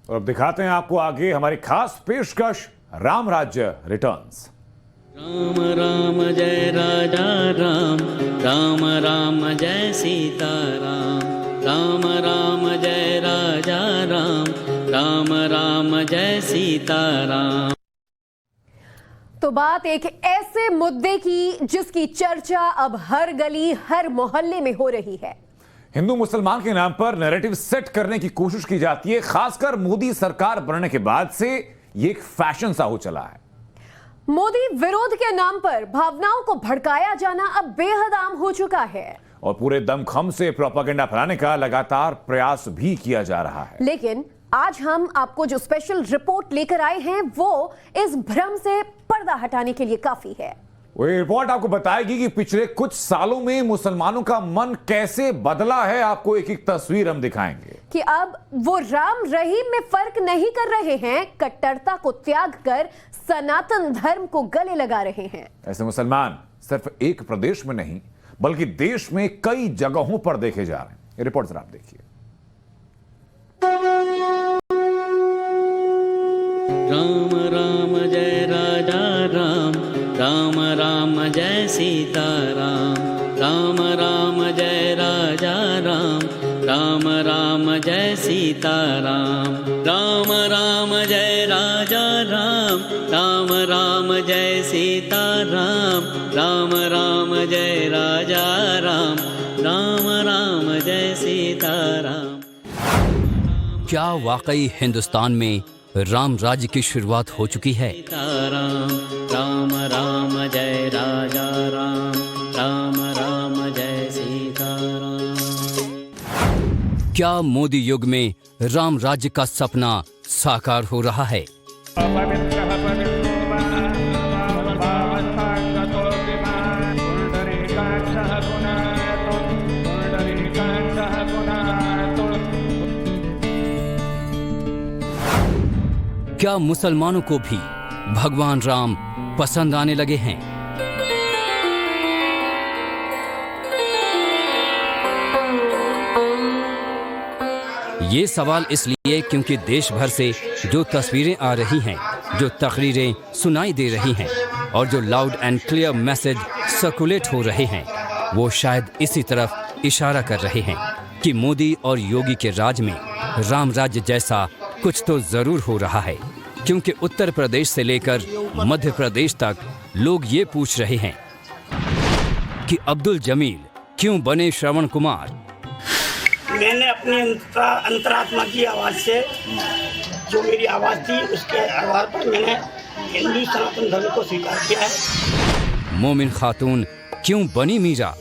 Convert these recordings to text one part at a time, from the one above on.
और अब दिखाते हैं आपको आगे हमारी खास पेशकश राम राज्य रिटर्न्स। राम राम जय राजा राम, राम राम जय सीता राम, राम राम जय राजा राम, राम राम जय सीता राम। तो बात एक ऐसे मुद्दे की जिसकी चर्चा अब हर गली हर मोहल्ले में हो रही है। हिंदू मुसलमान के नाम पर नैरेटिव सेट करने की कोशिश की जाती है। खासकर मोदी सरकार बनने के बाद से ये एक फैशन सा हो चला है। मोदी विरोध के नाम पर भावनाओं को भड़काया जाना अब बेहद आम हो चुका है और पूरे दमखम से प्रोपेगेंडा फैलाने का लगातार प्रयास भी किया जा रहा है। लेकिन आज हम आपको जो स्पेशल रिपोर्ट लेकर आए हैं वो इस भ्रम से पर्दा हटाने के लिए काफी है। वो रिपोर्ट आपको बताएगी कि पिछले कुछ सालों में मुसलमानों का मन कैसे बदला है। आपको एक एक तस्वीर हम दिखाएंगे कि अब वो राम रहीम में फर्क नहीं कर रहे हैं, कट्टरता को त्याग कर सनातन धर्म को गले लगा रहे हैं। ऐसे मुसलमान सिर्फ एक प्रदेश में नहीं बल्कि देश में कई जगहों पर देखे जा रहे हैं। ये रिपोर्ट जरा आप देखिए। राम राम जय राजा राम, राम राम जय सीता राम, राम राम जय राजा राम, राम राम जय सीता राम, राम राम जय राजा राम, राम राम जय सीता राम, राम राम जय राजा राम, राम राम जय सीता राम। क्या वाकई हिंदुस्तान में राम राज्य की शुरुआत हो चुकी है? राम राम राम जय राजा राम, राम राम जय सीता राम। क्या मोदी युग में राम राज्य का सपना साकार हो रहा है? क्या मुसलमानों को भी भगवान राम पसंद आने लगे हैं? ये सवाल इसलिए क्योंकि देश भर से जो तस्वीरें आ रही हैं, जो तकरीरें सुनाई दे रही हैं और जो loud and clear message circulate हो रहे हैं, वो शायद इसी तरफ इशारा कर रहे हैं कि मोदी और योगी के राज में राम राज्य जैसा कुछ तो जरूर हो रहा है। क्योंकि उत्तर प्रदेश से लेकर मध्य प्रदेश तक लोग ये पूछ रहे हैं कि अब्दुल जमील क्यों बने श्रवण कुमार। मैंने अपनी अंतरात्मा की आवाज़ से जो मेरी आवाज़ थी उसके आधार पर मैंने हिंदू सनातन धर्म को स्वीकार किया है। मोमिन खातून क्यों बनी मीरा।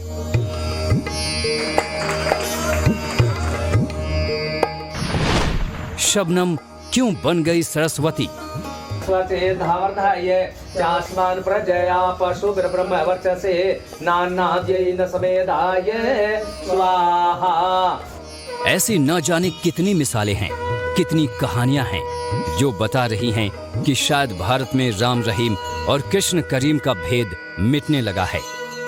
शबनम क्यों बन गई सरस्वती। चास्मान प्रजया पशु ब्रह्म वर्चसे नान्नाद्यैन समेदाय स्वाहा। ऐसी न जाने कितनी मिसालें हैं, कितनी कहानियां हैं जो बता रही हैं कि शायद भारत में राम रहीम और कृष्ण करीम का भेद मिटने लगा है।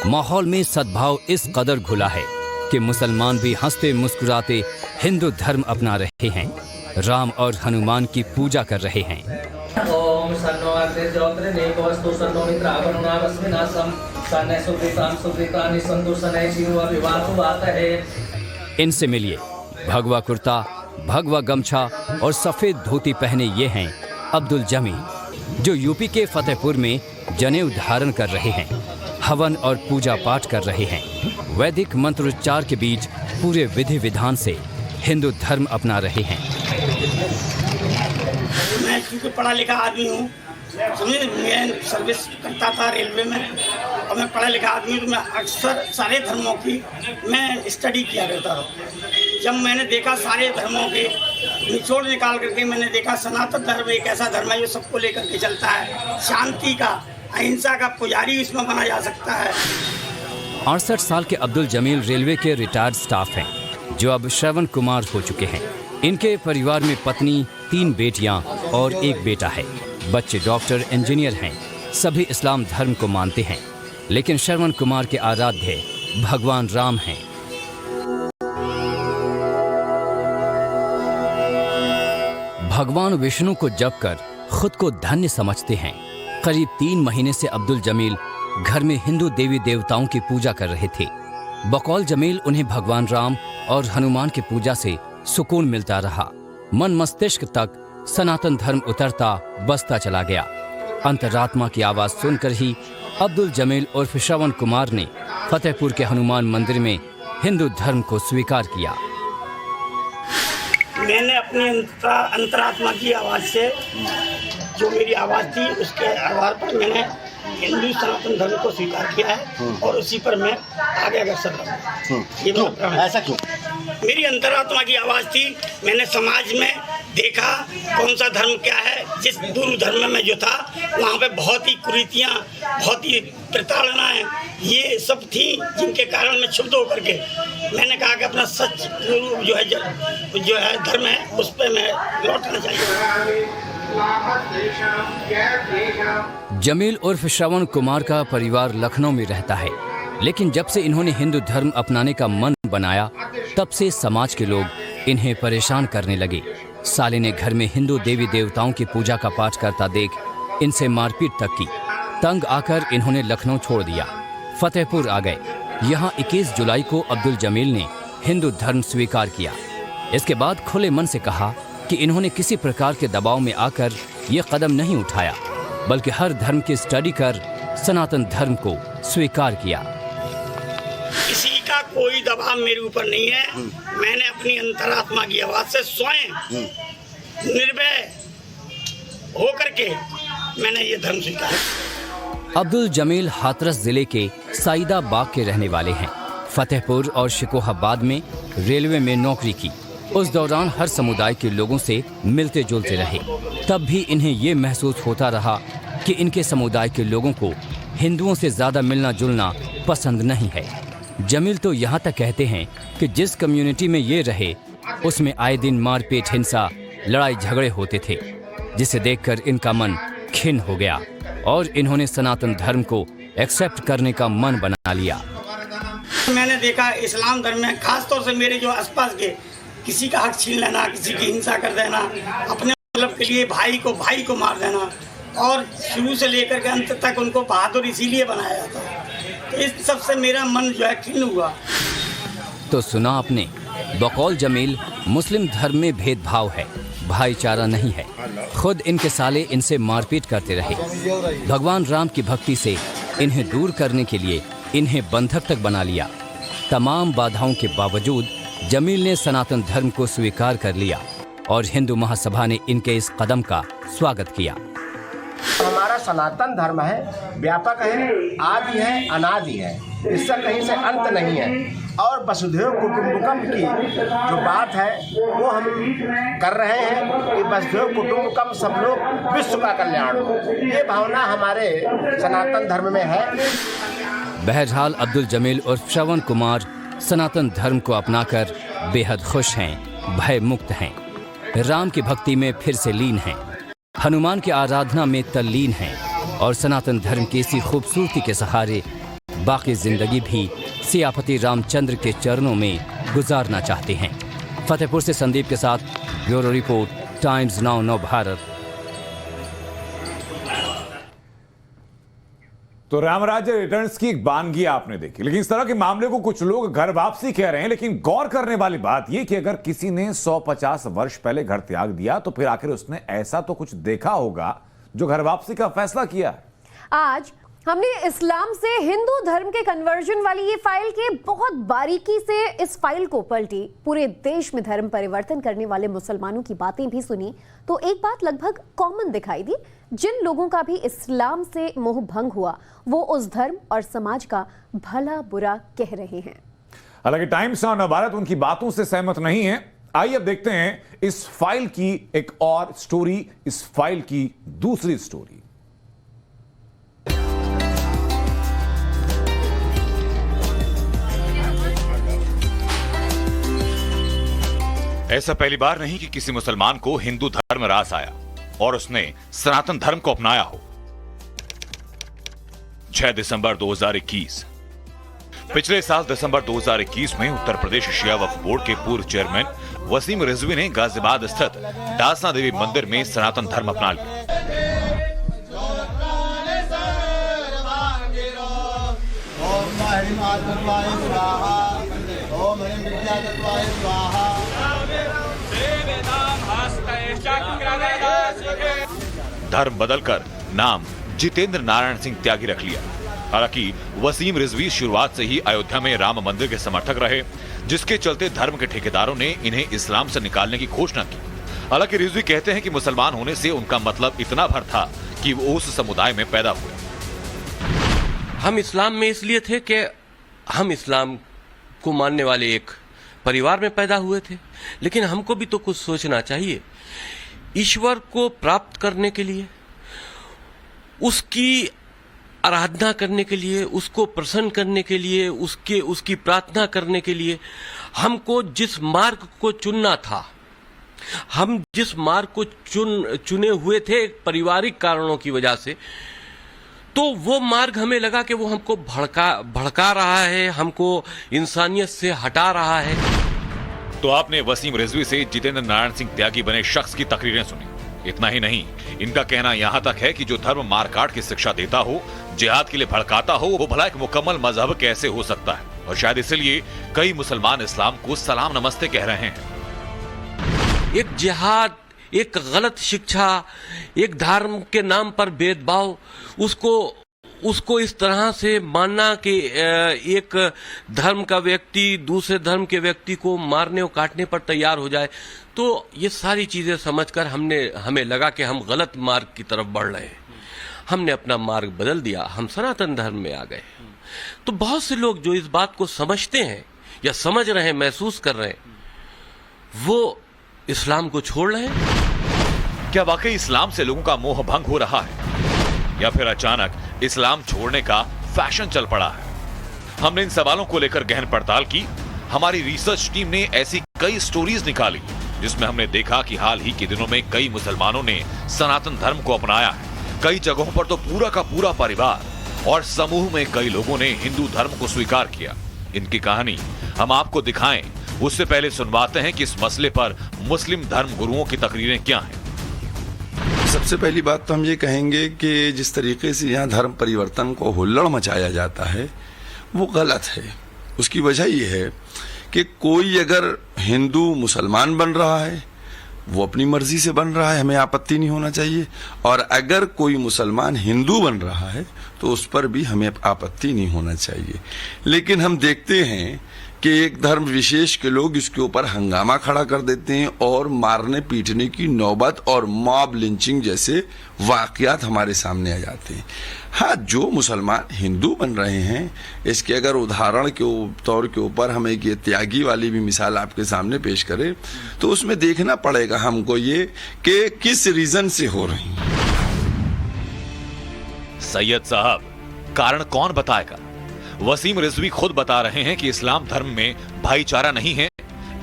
माहौल में सद्भाव इस कदर घुला है कि मुसलमान भी हंसते मुस्कुराते हिंदू धर्म अपना रहे हैं, राम और हनुमान की पूजा कर रहे हैं। ओम सन्नो अग्रे ज्योतिर्ने वस्तु सन्नो मित्रावरुणा वस्मिनासम सन्ने सुकृतान सुकृतानि सन्तु सन्ने जीवा विवाहु वातहे। इनसे मिलिए। भगवा कुर्ता, भगवा गमछा और सफेद धोती पहने ये हैं अब्दुल जमील, जो यूपी के फतेहपुर में जनेऊ धारण कर रहे हैं, हवन और पूजा पाठ कर रहे हैं, वैदिक मंत्रोच्चार के बीच पूरे विधि विधान से हिंदू धर्म अपना रहे हैं। मैं क्योंकि पढ़ा लिखा आदमी हूँ, समझे, मैं सर्विस करता था रेलवे में और मैं पढ़ा लिखा आदमी हूँ, तो मैं अक्सर सारे धर्मों की मैं स्टडी किया रहता हूँ। जब मैंने देखा सारे धर्मों के निचोड़ निकाल करके मैंने देखा सनातन धर्म एक ऐसा धर्म है जो सबको लेकर के चलता है, शांति का, अहिंसा का पुजारी इसमें बना जा सकता है। 68 साल के अब्दुल जमील रेलवे के रिटायर्ड स्टाफ हैं, जो अब श्रवण कुमार हो चुके हैं। इनके परिवार में पत्नी, 3 बेटियां और 1 बेटा है। बच्चे डॉक्टर, इंजीनियर हैं। सभी इस्लाम धर्म को मानते हैं, लेकिन श्रवण कुमार के आराध्य भगवान राम हैं। भगवान विष्णु को जप कर खुद को धन्य समझते हैं। करीब 3 महीने से अब्दुल जमील घर में हिंदू देवी देवताओं की पूजा कर रहे थे। बकौल जमील उन्हें भगवान राम और हनुमान की पूजा से सुकून मिलता रहा। मन मस्तिष्क तक सनातन धर्म उतरता बसता चला गया। अंतरात्मा की आवाज सुनकर ही अब्दुल जमील उर्फ श्रवण कुमार ने फतेहपुर के हनुमान मंदिर में हिंदू धर्म को स्वीकार किया। मैंने अपनी अंतरात्मा की आवाज़ से, जो मेरी आवाज़ थी उसके आधार पर मैंने हिंदू सनातन धर्म को स्वीकार किया है और उसी पर मैं आगे अग्रसर रहूँगा। ये क्यों? ऐसा क्यों? मेरी अंतरात्मा की आवाज़ थी। मैंने समाज में देखा कौन सा धर्म क्या है। जिस हिंदू धर्म में जो था वहाँ पे बहुत ही कुरीतियाँ, बहुत ही प्रताड़नाएँ ये सब थी, जिनके कारण मैं क्षुब्ध होकर के मैंने कहा कि अपना सच जो है धर्म है उस पर मैं लौटना चाहिए। जमील उर्फ श्रवण कुमार का परिवार लखनऊ में रहता है, लेकिन जब से इन्होंने हिंदू धर्म अपनाने का मन बनाया तब से समाज के लोग इन्हें परेशान करने लगे। साले ने घर में हिंदू देवी देवताओं की पूजा का पाठ करता देख इनसे मारपीट तक की। तंग आकर इन्होंने लखनऊ छोड़ दिया, फतेहपुर आ गए। यहाँ 21 जुलाई को अब्दुल जमील ने हिंदू धर्म स्वीकार किया। इसके बाद खुले मन से कहा कि इन्होंने किसी प्रकार के दबाव में आकर ये कदम नहीं उठाया, बल्कि हर धर्म की स्टडी कर सनातन धर्म को स्वीकार किया। किसी का कोई दबाव मेरे ऊपर नहीं है। मैंने अपनी अंतरात्मा की आवाज से स्वयं निर्भय होकर के मैंने ये धर्म स्वीकार किया। अब्दुल जमील हाथरस जिले के साइदा बाग के रहने वाले हैं। फतेहपुर और शिकोहाबाद में रेलवे में नौकरी की। उस दौरान हर समुदाय के लोगों से मिलते जुलते रहे। तब भी इन्हें ये महसूस होता रहा कि इनके समुदाय के लोगों को हिंदुओं से ज्यादा मिलना जुलना पसंद नहीं है। जमील तो यहाँ तक कहते हैं कि जिस कम्युनिटी में ये रहे उसमें आए दिन मारपीट, हिंसा, लड़ाई झगड़े होते थे, जिसे देखकर इनका मन खिन्न हो गया और इन्होंने सनातन धर्म को एक्सेप्ट करने का मन बना लिया। मैंने देखा इस्लाम धर्म में खास तौर से मेरे जो आसपास के किसी का हक छीन लेना, किसी की हिंसा कर देना, अपने मतलब के लिए भाई को मार देना और शुरू से लेकर के अंत तक उनको बहादुर इसीलिए बनाया जाता है। तो इस सब से मेरा मन जो है खिन्न हुआ। तो सुना आपने, बकौल जमील मुस्लिम धर्म में भेदभाव है, भाईचारा नहीं है। खुद इनके साले इनसे मारपीट करते रहे। भगवान राम की भक्ति से इन्हें दूर करने के लिए इन्हें बंधक तक बना लिया। तमाम बाधाओं के बावजूद जमील ने सनातन धर्म को स्वीकार कर लिया और हिंदू महासभा ने इनके इस कदम का स्वागत किया। हमारा सनातन धर्म है, व्यापक है, आदि है, अनादि है, इसका कहीं से अंत नहीं है। और वसुधैव कुटुंबकम की जो बात है वो हम कर रहे हैं कि वसुधैव कुटुंबकम सब लोग विश्व का कल्याण हो, ये भावना हमारे सनातन धर्म में है। बहरहाल अब्दुल जमील और श्रवण कुमार सनातन धर्म को अपनाकर बेहद खुश हैं, भय मुक्त हैं, राम की भक्ति में फिर से लीन हैं, हनुमान की आराधना में तल्लीन हैं और सनातन धर्म की इसी खूबसूरती के सहारे बाकी जिंदगी भी सियापति रामचंद्र के चरणों में गुजारना चाहते हैं। फतेहपुर से संदीप के साथ ब्यूरो रिपोर्ट, टाइम्स नाउ नव भारत। तो रामराज्य रिटर्न्स की एक बानगी आपने देखी, लेकिन इस तरह के मामले को कुछ लोग घर वापसी कह रहे हैं। लेकिन गौर करने वाली बात यह कि अगर किसी ने 150 वर्ष पहले घर त्याग दिया तो फिर आखिर उसने ऐसा तो कुछ देखा होगा जो घर वापसी का फैसला किया। आज हमने इस्लाम से हिंदू धर्म के कन्वर्जन वाली ये फाइल के बहुत बारीकी से इस फाइल को पलटी, पूरे देश में धर्म परिवर्तन करने वाले मुसलमानों की बातें भी सुनी, तो एक बात लगभग कॉमन दिखाई दी। जिन लोगों का भी इस्लाम से मोह भंग हुआ वो उस धर्म और समाज का भला बुरा कह रहे हैं। हालांकि टाइम्स नाउ नव भारत उनकी बातों से सहमत नहीं है। आइए अब देखते हैं इस फाइल की एक और स्टोरी, इस फाइल की दूसरी स्टोरी। ऐसा पहली बार नहीं कि किसी मुसलमान को हिंदू धर्म रास आया और उसने सनातन धर्म को अपनाया हो। 6 दिसंबर 2021 पिछले साल दिसंबर 2021 में उत्तर प्रदेश शिया वक्फ बोर्ड के पूर्व चेयरमैन वसीम रिजवी ने गाजियाबाद स्थित डासना देवी मंदिर में सनातन धर्म अपना लिया। धर्म बदलकर नाम जितेंद्र नारायण सिंह त्यागी रख लिया। हालांकि वसीम रिजवी शुरुआत से ही अयोध्या में राम मंदिर के समर्थक रहे, जिसके चलते धर्म के ठेकेदारों ने इन्हें इस्लाम से निकालने की घोषणा की। हालांकि रिजवी कहते हैं कि मुसलमान होने से उनका मतलब इतना भर था कि वो उस समुदाय में पैदा हुए। हम इस्लाम में इसलिए थे कि हम इस्लाम को मानने वाले एक परिवार में पैदा हुए थे, लेकिन हमको भी तो कुछ सोचना चाहिए। ईश्वर को प्राप्त करने के लिए, उसकी आराधना करने के लिए, उसको प्रसन्न करने के लिए, उसकी प्रार्थना करने के लिए हमको जिस मार्ग को चुनना था, हम जिस मार्ग को चुने हुए थे पारिवारिक कारणों की वजह से, तो वो मार्ग हमें लगा कि वो हमको भड़का रहा है, हमको इंसानियत से हटा रहा है। तो आपने वसीम रिजवी से जितेंद्र नारायण सिंह त्यागी बने शख्स की तकरीरें सुनी। इतना ही नहीं, इनका कहना यहां तक है कि जो धर्म मारकाट की शिक्षा देता हो, जिहाद के लिए भड़काता हो, वो भला एक मुकम्मल मजहब कैसे हो सकता है। और शायद इसलिए कई मुसलमान इस्लाम को सलाम नमस्ते कह रहे हैं। एक जिहाद, एक गलत शिक्षा, एक धर्म के नाम पर भेदभाव, उसको इस तरह से मानना कि एक धर्म का व्यक्ति दूसरे धर्म के व्यक्ति को मारने और काटने पर तैयार हो जाए, तो ये सारी चीजें समझकर हमें लगा कि हम गलत मार्ग की तरफ बढ़ रहे हैं। हमने अपना मार्ग बदल दिया, हम सनातन धर्म में आ गए। तो बहुत से लोग जो इस बात को समझते हैं या समझ रहे हैं, महसूस कर रहे हैं, वो इस्लाम को छोड़ रहे हैं। क्या वाकई इस्लाम से लोगों का मोह भंग हो रहा है, या फिर अचानक इस्लाम छोड़ने का फैशन चल पड़ा है? हमने इन सवालों को लेकर गहन पड़ताल की। हमारी रिसर्च टीम ने ऐसी कई स्टोरीज निकाली जिसमें हमने देखा कि हाल ही के दिनों में कई मुसलमानों ने सनातन धर्म को अपनाया है। कई जगहों पर तो पूरा का पूरा परिवार और समूह में कई लोगों ने हिंदू धर्म को स्वीकार किया। इनकी कहानी हम आपको दिखाएं, उससे पहले सुनवाते हैं कि इस मसले पर मुस्लिम धर्म गुरुओं की तकरीरें क्या हैं। सबसे पहली बात तो हम ये कहेंगे कि जिस तरीके से यहाँ धर्म परिवर्तन को हुल्लड़ मचाया जाता है वो गलत है। उसकी वजह ये है कि कोई अगर हिंदू मुसलमान बन रहा है वो अपनी मर्जी से बन रहा है, हमें आपत्ति नहीं होना चाहिए। और अगर कोई मुसलमान हिंदू बन रहा है तो उस पर भी हमें आपत्ति नहीं होना चाहिए। लेकिन हम देखते हैं कि एक धर्म विशेष के लोग इसके ऊपर हंगामा खड़ा कर देते हैं और मारने पीटने की नौबत और मॉब लिंचिंग जैसे वाकयात हमारे सामने आ जाते हैं। हाँ, जो मुसलमान हिंदू बन रहे हैं, इसके अगर उदाहरण के तौर के ऊपर हम एक ये त्यागी वाली भी मिसाल आपके सामने पेश करें तो उसमें देखना पड़ेगा हमको ये कि किस रीजन से हो रही है। सैयद साहब, कारण कौन बताएगा? वसीम रिजवी खुद बता रहे हैं कि इस्लाम धर्म में भाईचारा नहीं है,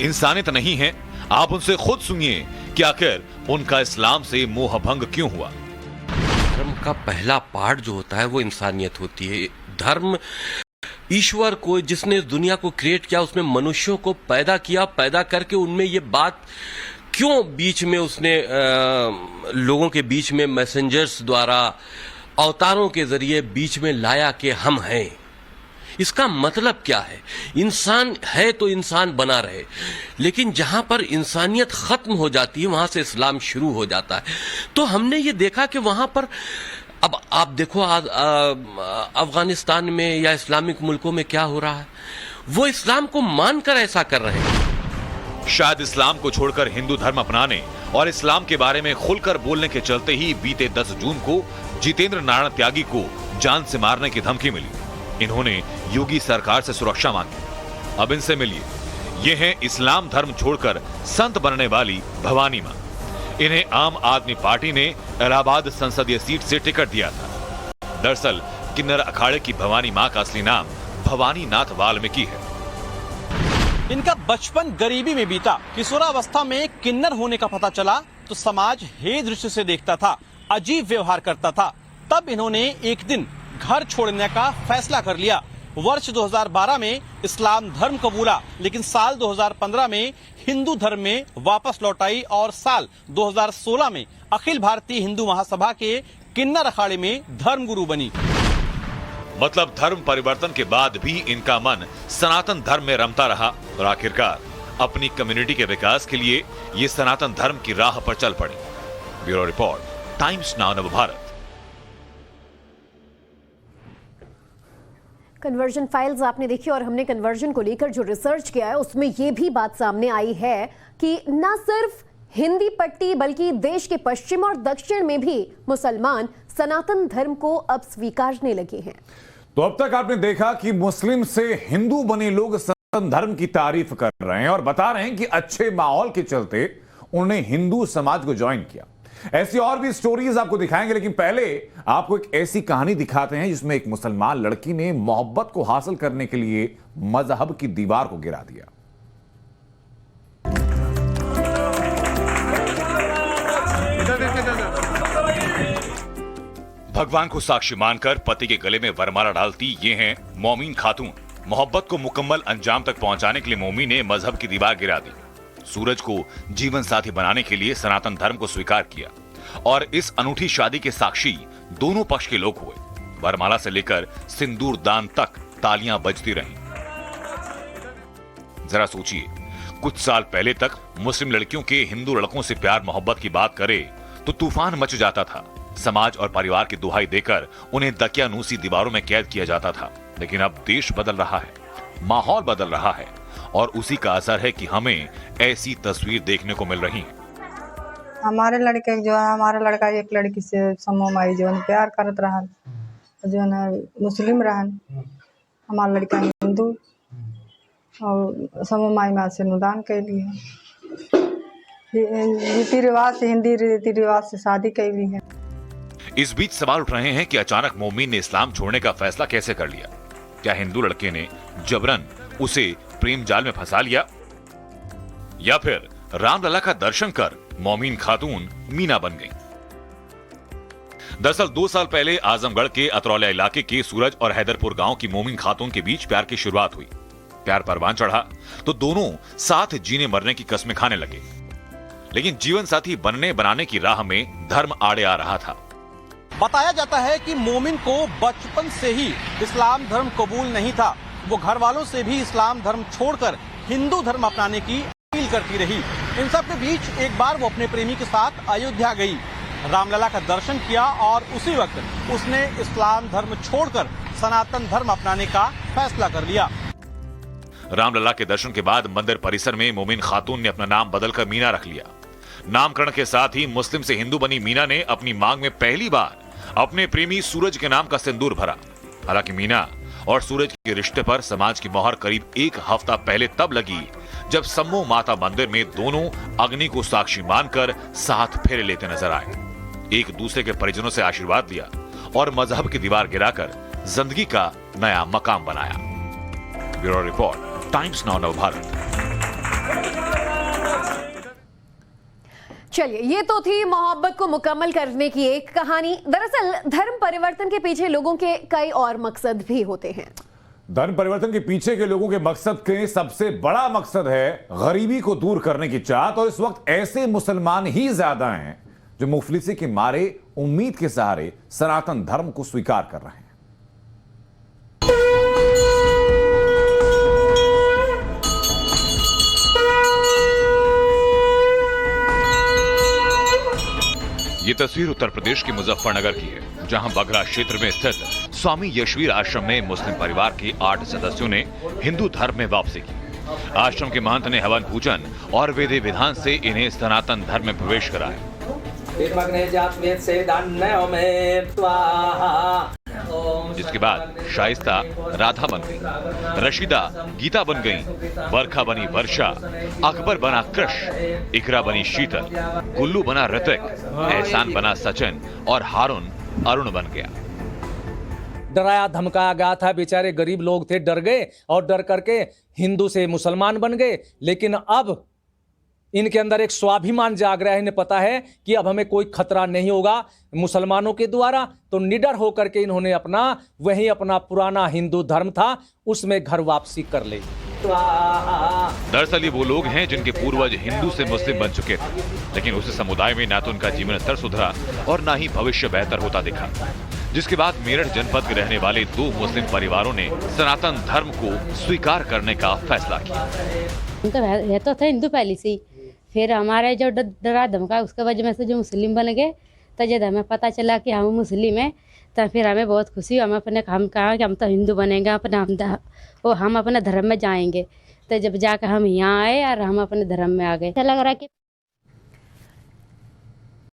इंसानियत नहीं है। आप उनसे खुद सुनिए कि आखिर उनका इस्लाम से मोह भंग क्यों हुआ। धर्म का पहला पार्ट जो होता है वो इंसानियत होती है। धर्म ईश्वर को, जिसने इस दुनिया को क्रिएट किया, उसमें मनुष्यों को पैदा किया, पैदा करके उनमें ये बात क्यों बीच में उसने लोगों के बीच में मैसेंजर्स द्वारा, अवतारों के जरिए बीच में लाया कि हम हैं। इसका मतलब क्या है? इंसान है तो इंसान बना रहे, लेकिन जहां पर इंसानियत खत्म हो जाती है वहां से इस्लाम शुरू हो जाता है। तो हमने ये देखा कि वहां पर, अब आप देखो अफगानिस्तान में या इस्लामिक मुल्कों में क्या हो रहा है, वो इस्लाम को मानकर ऐसा कर रहे हैं। शायद इस्लाम को छोड़कर हिंदू धर्म अपनाने और इस्लाम के बारे में खुलकर बोलने के चलते ही बीते 10 जून को जितेंद्र नारायण त्यागी को जान से मारने की धमकी मिली। इन्होंने योगी सरकार से सुरक्षा मांगी। अब इनसे मिलिए। ये हैं इस्लाम धर्म छोड़कर संत बनने वाली भवानी मां। इन्हें आम आदमी पार्टी ने इलाहाबाद संसदीय सीट से टिकट दिया था। दरअसल किन्नर अखाड़े की भवानी मां का असली नाम भवानी नाथ वाल्मीकि है। इनका बचपन गरीबी में बीता। किशोरावस्था में किन्नर होने का पता चला तो समाज हे दृष्टि से देखता था, अजीब व्यवहार करता था। तब इन्होंने एक दिन घर छोड़ने का फैसला कर लिया। वर्ष 2012 में इस्लाम धर्म कबूला, लेकिन साल 2015 में हिंदू धर्म में वापस लौट आई और साल 2016 में अखिल भारतीय हिंदू महासभा के किन्नर अखाड़े में धर्मगुरु बनी। मतलब धर्म परिवर्तन के बाद भी इनका मन सनातन धर्म में रमता रहा और आखिरकार अपनी कम्युनिटी के विकास के लिए ये सनातन धर्म की राह पर चल पड़ी। Bureau report, times now Navbharat. Conversion files आपने देखी और हमने कन्वर्जन को लेकर जो रिसर्च किया है उसमें यह भी बात सामने आई है कि न सिर्फ हिंदी पट्टी बल्कि देश के पश्चिम और दक्षिण में भी मुसलमान सनातन धर्म को अब स्वीकारने लगे हैं। तो अब तक आपने देखा कि मुस्लिम से हिंदू बने लोग सनातन धर्म की तारीफ कर रहे हैं और बता रहे हैं कि अच्छे माहौल के चलते उन्होंने हिंदू समाज को ज्वाइन किया। ऐसी और भी स्टोरीज आपको दिखाएंगे, लेकिन पहले आपको एक ऐसी कहानी दिखाते हैं जिसमें एक मुसलमान लड़की ने मोहब्बत को हासिल करने के लिए मजहब की दीवार को गिरा दिया। भगवान को साक्षी मानकर पति के गले में वरमाला डालती ये हैं मोमीन खातून। मोहब्बत को मुकम्मल अंजाम तक पहुंचाने के लिए मोमी ने मजहब की दीवार गिरा दी। सूरज को जीवन साथी बनाने के लिए सनातन धर्म को स्वीकार किया और इस अनूठी शादी के साक्षी दोनों पक्ष के लोग हुए। वरमाला से लेकर सिंदूर दान तक तालियां बजती रहीं। जरा सोचिए, कुछ साल पहले तक मुस्लिम लड़कियों के हिंदू लड़कों से प्यार मोहब्बत की बात करे तो तूफान मच जाता था। समाज और परिवार की दुहाई देकर उन्हें दकियानूसी दीवारों में कैद किया जाता था। लेकिन अब देश बदल रहा है, माहौल बदल रहा है और उसी का असर है कि हमें ऐसी तस्वीर देखने को मिल रही है। हमारे लड़के जो है, हमारा लड़का एक लड़की से समूह माई जो प्यार करत रहा, जो है मुस्लिम रहन, हमारा लड़का हिंदू और समूह माई में से अनुदान कैली है। रीति रिवाज से, हिंदी रीति रिवाज से शादी कैली है। इस बीच सवाल उठ रहे हैं कि अचानक मोमीन ने इस्लाम छोड़ने का फैसला कैसे कर लिया। क्या हिंदू लड़के ने जबरन उसे प्रेम जाल में फंसा लिया या फिर रामलला का दर्शन कर मोमीन खातून मीना बन गई। दरअसल 2 साल पहले आजमगढ़ के अतरौलिया इलाके के सूरज और हैदरपुर गांव की मोमीन खातून के बीच प्यार की शुरुआत हुई। प्यार परवान चढ़ा तो दोनों साथ जीने मरने की कस्में खाने लगे। लेकिन जीवन साथी बनने बनाने की राह में धर्म आड़े आ रहा था। बताया जाता है कि मोमिन को बचपन से ही इस्लाम धर्म कबूल नहीं था। वो घर वालों से भी इस्लाम धर्म छोड़कर हिंदू धर्म अपनाने की अपील करती रही। इन सब के बीच एक बार वो अपने प्रेमी के साथ अयोध्या गई, रामलला का दर्शन किया और उसी वक्त उसने इस्लाम धर्म छोड़कर सनातन धर्म अपनाने का फैसला कर लिया। रामलला के दर्शन के बाद मंदिर परिसर में मोमिन खातून ने अपना नाम बदलकर मीना रख लिया। नामकरण के साथ ही मुस्लिम से हिंदू बनी मीना ने अपनी मांग में पहली बार अपने प्रेमी सूरज के नाम का सिंदूर भरा। हालांकि मीना और सूरज के रिश्ते पर समाज की मोहर करीब 1 हफ्ता पहले तब लगी जब सम्मो माता मंदिर में दोनों अग्नि को साक्षी मानकर साथ फेरे लेते नजर आए, एक दूसरे के परिजनों से आशीर्वाद लिया और मजहब की दीवार गिराकर जिंदगी का नया मकाम बनाया। Bureau report, times now Navbharat. चलिए, ये तो थी मोहब्बत को मुकम्मल करने की एक कहानी। दरअसल धर्म परिवर्तन के पीछे लोगों के कई और मकसद भी होते हैं। धर्म परिवर्तन के पीछे के लोगों के मकसद के सबसे बड़ा मकसद है गरीबी को दूर करने की चाहत। और इस वक्त ऐसे मुसलमान ही ज्यादा हैं जो मुफलिसी के मारे उम्मीद के सहारे सनातन धर्म को स्वीकार कर रहे हैं। ये तस्वीर उत्तर प्रदेश के मुजफ्फरनगर की है, जहां बघरा क्षेत्र में स्थित स्वामी यशवीर आश्रम में मुस्लिम परिवार के 8 सदस्यों ने हिंदू धर्म में वापसी की। आश्रम के महंत ने हवन पूजन और विधि विधान से इन्हें सनातन धर्म में प्रवेश कराया। जिसके बाद शाइस्ता राधा बन गई, रशीदा गीता बन गई, बरखा बनी वर्षा, अकबर बना कृष, इकरा बनी शीतल, गुल्लू बना ऋतिक, एहसान बना सचिन और हारून अरुण बन गया। डराया धमकाया गया था, बेचारे गरीब लोग थे, डर गए और डर करके हिंदू से मुसलमान बन गए। लेकिन अब इनके अंदर एक स्वाभिमान जाग रहा है। इन्हें पता है कि अब हमें कोई खतरा नहीं होगा मुसलमानों के द्वारा, तो निडर होकर के इन्होंने अपना पुराना हिंदू धर्म था उसमें घर वापसी कर ली। दरअसल ये वो लोग हैं जिनके पूर्वज हिंदू से मुस्लिम बन चुके थे, लेकिन उस समुदाय में ना तो उनका जीवन स्तर सुधरा और ना ही भविष्य बेहतर होता दिखा, जिसके बाद मेरठ जनपद के रहने वाले 2 मुस्लिम परिवारों ने सनातन धर्म को स्वीकार करने का फैसला किया। हम तो रहते थे हिंदू पहले से ही, फिर हमारे जो डरा धमका उसके वजह से जो मुस्लिम बन गए, तो जब हमें पता चला कि हम मुस्लिम हैं तो फिर हमें बहुत खुशी। हम कहा कि हम तो हिंदू बनेंगे, हम अपने धर्म में जाएंगे। तो जब जाकर हम यहाँ आए और हम अपने धर्म में आ गए, अच्छा लग रहा है कि